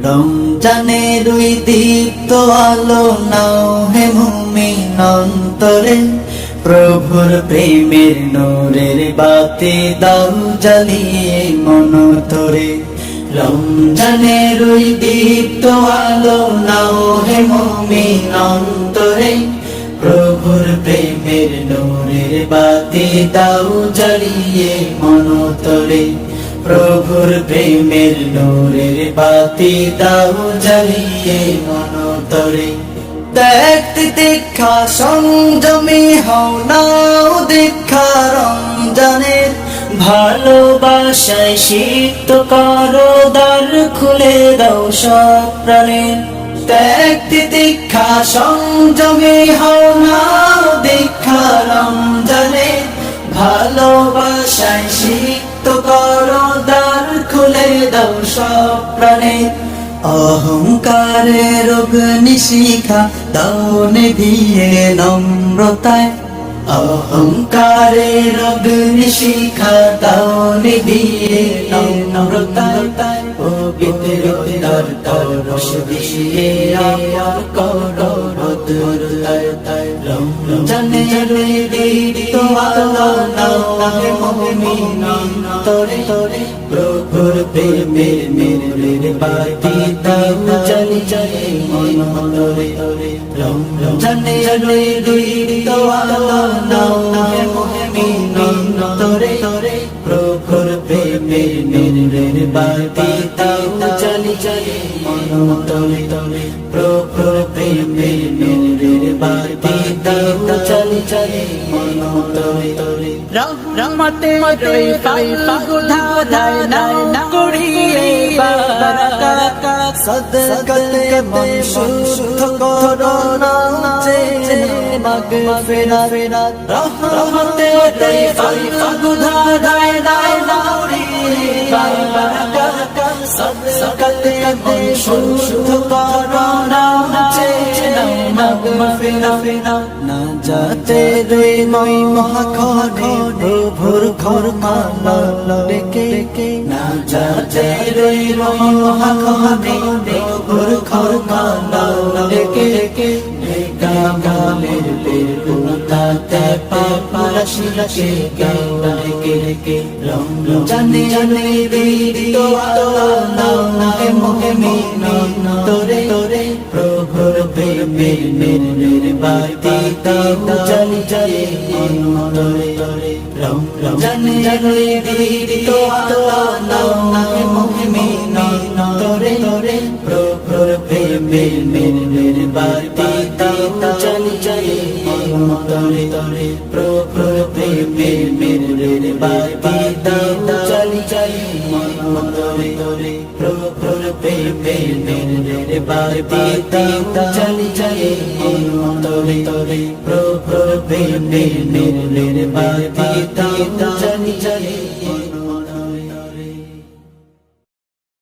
রমজানের ওই দীপ্ত আলো নাও হে মুমিন অন্তরে, প্রভুর প্রেমের নূরের বাতি দাও জ্বালিয়ে মন তোরে। রমজানের ওই দীপ্ত আলো নাও হে মুমিন অন্তরে, প্রভুর প্রেমের নূরের বাতি দাও জ্বালিয়ে মন তোরে। প্রভুর প্রেমের নূরের বাতি দাও জ্বালিয়ে মন তোরে। দেখতে দেখা সংযমী হও নাও দীক্ষা রমজানের, ভালোবাসায় সিক্ত করো দ্বার খুলে দাও সব প্রাণের। দেখতে দেখা সংযমী হও নাও দীক্ষা রমজানের, ভালোবাসায় সিক্ত করো দ্বার খুলে দাও সব প্রাণের। অহংকারের অগ্নিশিখা দাও নিভিয়ে নম্রতায়, অহংকারের অগ্নিশিখা দাও নিভিয়ে নম্রতায়। পবিত্র দরস দিয়ে আপন করো মধুরতায়। রমজানের দীপ্ত আলো নাও হে মুমিন অন্তরে, প্রভুর প্রেমের নূরের বাতি দাও জ্বালিয়ে মন তোরে। রমজানের দীপ্ত আলো নাও হে মুমিন অন্তরে, প্রভুর প্রেমের নূরের বাতি দাও জ্বালিয়ে মন তোরে। প্রভুর প্রেমের নূরের বাতি দাও জ্বালিয়ে মন তোরে। রহমতে রই ফাগুধা ধায় নাও কুড়িয়ে বারাকাত, সদকাতে মন শুদ্ধ করো নাচে মাগফিরাত। রহমতে রই ফাগুধা ধায় নাও কুড়িয়ে বারাকাত, সদকাতে মন শুদ্ধ করো নাচে মাগফিরাত। না যাতে রে মই মহাখনে প্রভুর ঘর মালা ডেকে, না যাতে রে মই মহাখনে প্রভুর ঘর মালা ডেকে। গালের বেরুতাতে পাপারাশি রাশি গাও ডেকে। রমজানে দীপ্ত আলো নাও হে মুমিন অন্তরে, প্রভুর প্রেমের নূরের বাতি দাও জ্বালিয়ে মন তোরে। রমজানের দীপ্ত আলো নাও হে মুমিন অন্তরে, প্রভুর প্রেমের নূরের বাতি দাও জ্বালিয়ে মন তোরে। প্রভুর প্রেমের নূরের বাতি দাও জ্বালিয়ে মন তোরে। প্রভুর প্রেমের নূরের বাতি দাও জ্বালিয়ে মন তোরে। প্রভুর প্রেমের নূরের বাতি দাও জ্বালিয়ে